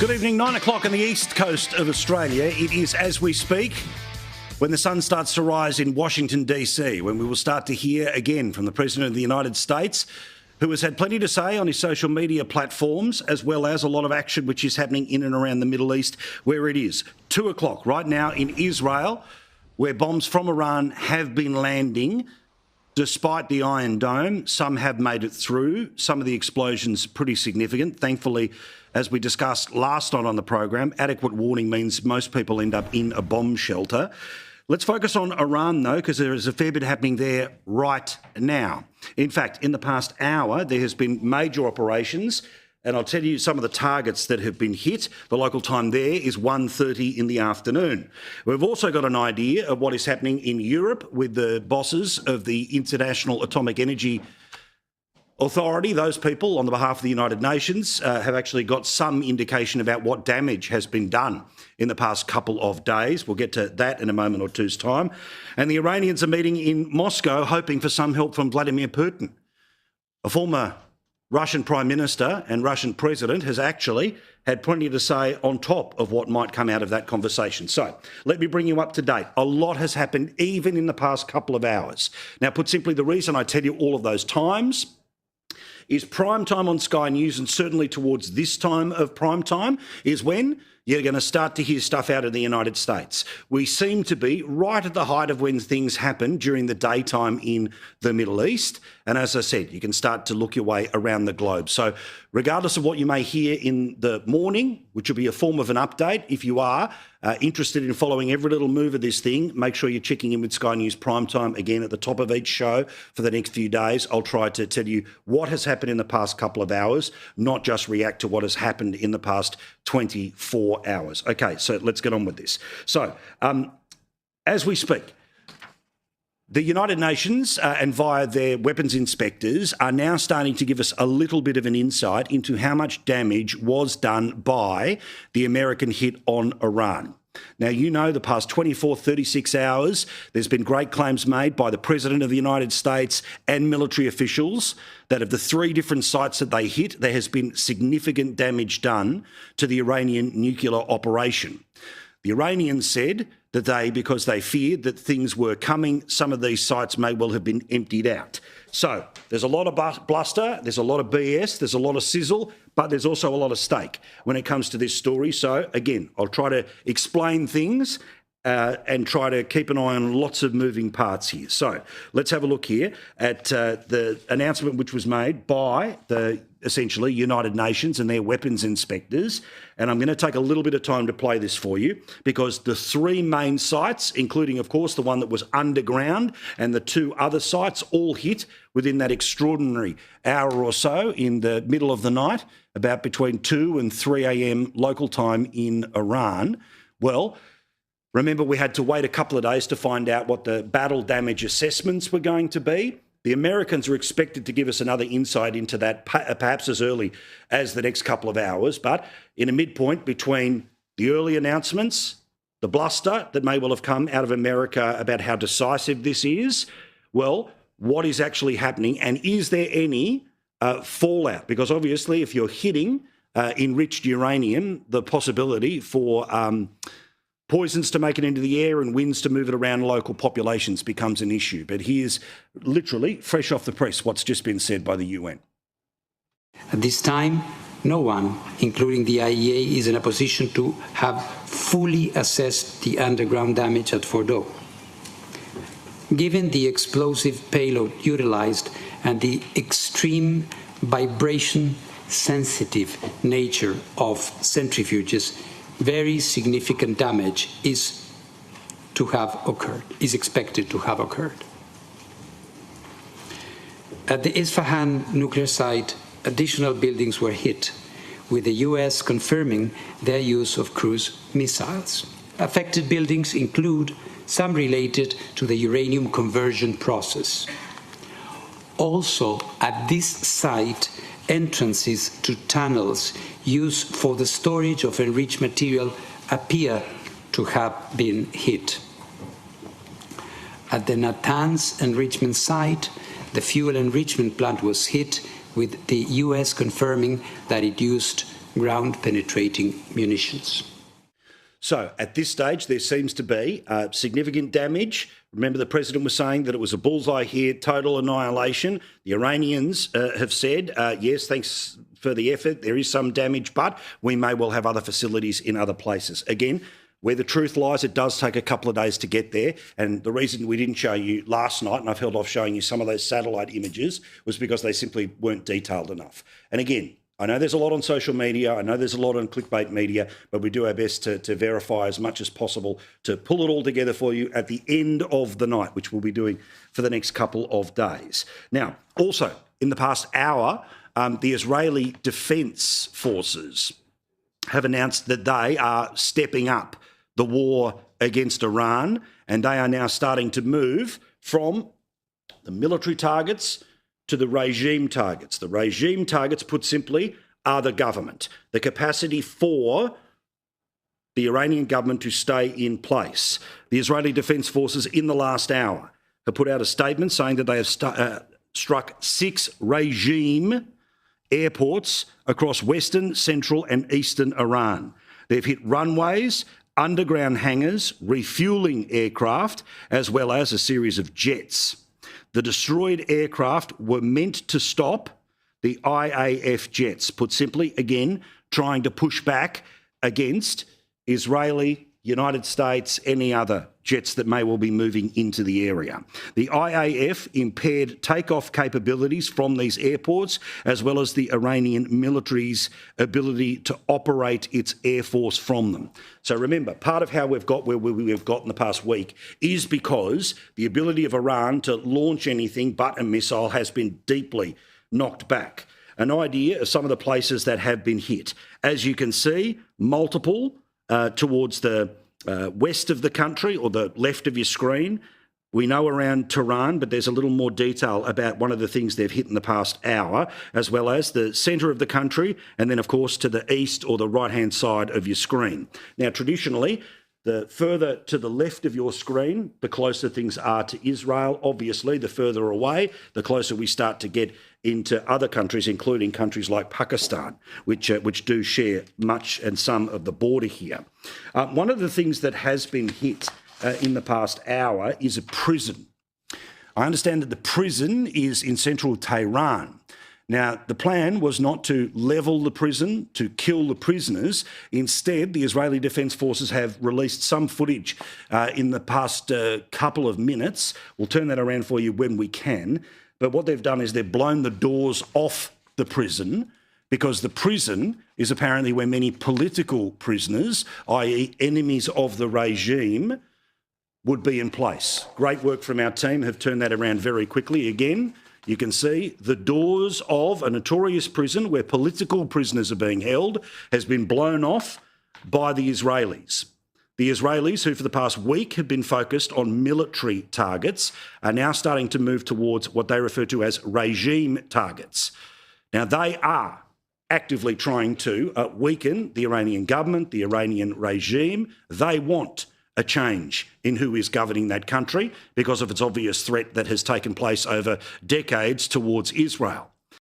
Good evening, 9 o'clock on the east coast of Australia. It is, as we speak, when the sun starts to rise in Washington, D.C., when we will start to hear again from the President of the United States, who has had plenty to say on his social media platforms, as well as a lot of action which is happening in and around the Middle East, where it is 2 o'clock right now in Israel, where bombs from Iran have been landing. Despite the Iron Dome, some have made it through. Some of the explosions pretty significant. Thankfully, as we discussed last night on the program, adequate warning means most people end up in a bomb shelter. Let's focus on Iran, though, because there is a fair bit happening there right now. In fact, in the past hour, there has been major operations, and I'll tell you some of the targets that have been hit. The local time there is 1:30 in the afternoon. We've also got an idea of what is happening in Europe with the bosses of the International Atomic Energy Authority. Those people, on the behalf of the United Nations, have actually got some indication about what damage has been done in the past couple of days. We'll get to that in a moment or two's time. And the Iranians are meeting in Moscow, hoping for some help from Vladimir Putin. A former Russian Prime Minister and Russian President has actually had plenty to say on top of what might come out of that conversation. So let me bring you up to date. A lot has happened even in the past couple of hours. Now, put simply, the reason I tell you all of those times is prime time on Sky News, and certainly towards this time of prime time is when you're going to start to hear stuff out of the United States. We seem to be right at the height of when things happen during the daytime in the Middle East. And as I said, you can start to look your way around the globe. So regardless of what you may hear in the morning, which will be a form of an update, if you are interested in following every little move of this thing, make sure you're checking in with Sky News Primetime again at the top of each show for the next few days. I'll try to tell you what has happened in the past couple of hours, not just react to what has happened in the past 24 hours. Okay, so let's get on with this. So as we speak, the United Nations and via their weapons inspectors are now starting to give us a little bit of an insight into how much damage was done by the American hit on Iran. Now, you know, the past 24, 36 hours, there's been great claims made by the President of the United States and military officials that of the 3 different sites that they hit, there has been significant damage done to the Iranian nuclear operation. The Iranians said that because they feared that things were coming, some of these sites may well have been emptied out. So there's a lot of bluster, there's a lot of BS, there's a lot of sizzle, but there's also a lot of stake when it comes to this story. So again, I'll try to explain things and try to keep an eye on lots of moving parts here. So let's have a look here at the announcement which was made by the essentially United Nations and their weapons inspectors. And I'm going to take a little bit of time to play this for you because the 3 main sites, including, of course, the one that was underground and the 2 other sites, all hit within that extraordinary hour or so in the middle of the night, about between 2 and 3 a.m. local time in Iran. Well, remember, we had to wait a couple of days to find out what the battle damage assessments were going to be. The Americans are expected to give us another insight into that perhaps as early as the next couple of hours, but in a midpoint between the early announcements, the bluster that may well have come out of America about how decisive this is, well, what is actually happening, and is there any fallout? Because obviously if you're hitting enriched uranium, the possibility for poisons to make it into the air and winds to move it around local populations becomes an issue. But here's literally fresh off the press what's just been said by the UN. At this time, no one, including the IAEA, is in a position to have fully assessed the underground damage at Fordow. Given the explosive payload utilized and the extreme vibration-sensitive nature of centrifuges, very significant damage is expected to have occurred. At the Isfahan nuclear site, additional buildings were hit, with the US confirming their use of cruise missiles. Affected buildings include some related to the uranium conversion process. Also, at this site, entrances to tunnels used for the storage of enriched material appear to have been hit. At the Natanz enrichment site, the fuel enrichment plant was hit, with the US confirming that it used ground-penetrating munitions. So at this stage, there seems to be significant damage. Remember, the president was saying that it was a bullseye here, total annihilation. The Iranians have said, yes, thanks for the effort, there is some damage, but we may well have other facilities in other places. Again, where the truth lies, it does take a couple of days to get there. And the reason we didn't show you last night, and I've held off showing you some of those satellite images, was because they simply weren't detailed enough. And again, I know there's a lot on social media, I know there's a lot on clickbait media, but we do our best to verify as much as possible to pull it all together for you at the end of the night, which we'll be doing for the next couple of days. Now, also, in the past hour, the Israeli Defence Forces have announced that they are stepping up the war against Iran, and they are now starting to move from the military targets to the regime targets. The regime targets, put simply, are the government, the capacity for the Iranian government to stay in place. The Israeli Defence Forces in the last hour have put out a statement saying that they have struck 6 regime airports across western, central and eastern Iran. They've hit runways, underground hangars, refuelling aircraft, as well as a series of jets. The destroyed aircraft were meant to stop the IAF jets, put simply, again, trying to push back against Israeli, United States, any other jets that may well be moving into the area. The IAF impaired takeoff capabilities from these airports, as well as the Iranian military's ability to operate its air force from them. So remember, part of how we've got where we've got in the past week is because the ability of Iran to launch anything but a missile has been deeply knocked back. An idea of some of the places that have been hit. As you can see, multiple towards the west of the country or the left of your screen. We know around Tehran, but there's a little more detail about one of the things they've hit in the past hour, as well as the centre of the country, and then, of course, to the east or the right-hand side of your screen. Now, traditionally, the further to the left of your screen, the closer things are to Israel. Obviously, the further away, the closer we start to get into other countries, including countries like Pakistan, which do share much and some of the border here. One of the things that has been hit in the past hour is a prison. I understand that the prison is in central Tehran. Now, the plan was not to level the prison, to kill the prisoners. Instead, the Israeli Defence Forces have released some footage in the past couple of minutes. We'll turn that around for you when we can. But what they've done is they've blown the doors off the prison, because the prison is apparently where many political prisoners, i.e. enemies of the regime, would be in place. Great work from our team, have turned that around very quickly. Again, you can see the doors of a notorious prison where political prisoners are being held has been blown off by the Israelis. The Israelis, who for the past week have been focused on military targets, are now starting to move towards what they refer to as regime targets. Now, they are actively trying to weaken the Iranian government, the Iranian regime. They want a change in who is governing that country because of its obvious threat that has taken place over decades towards Israel.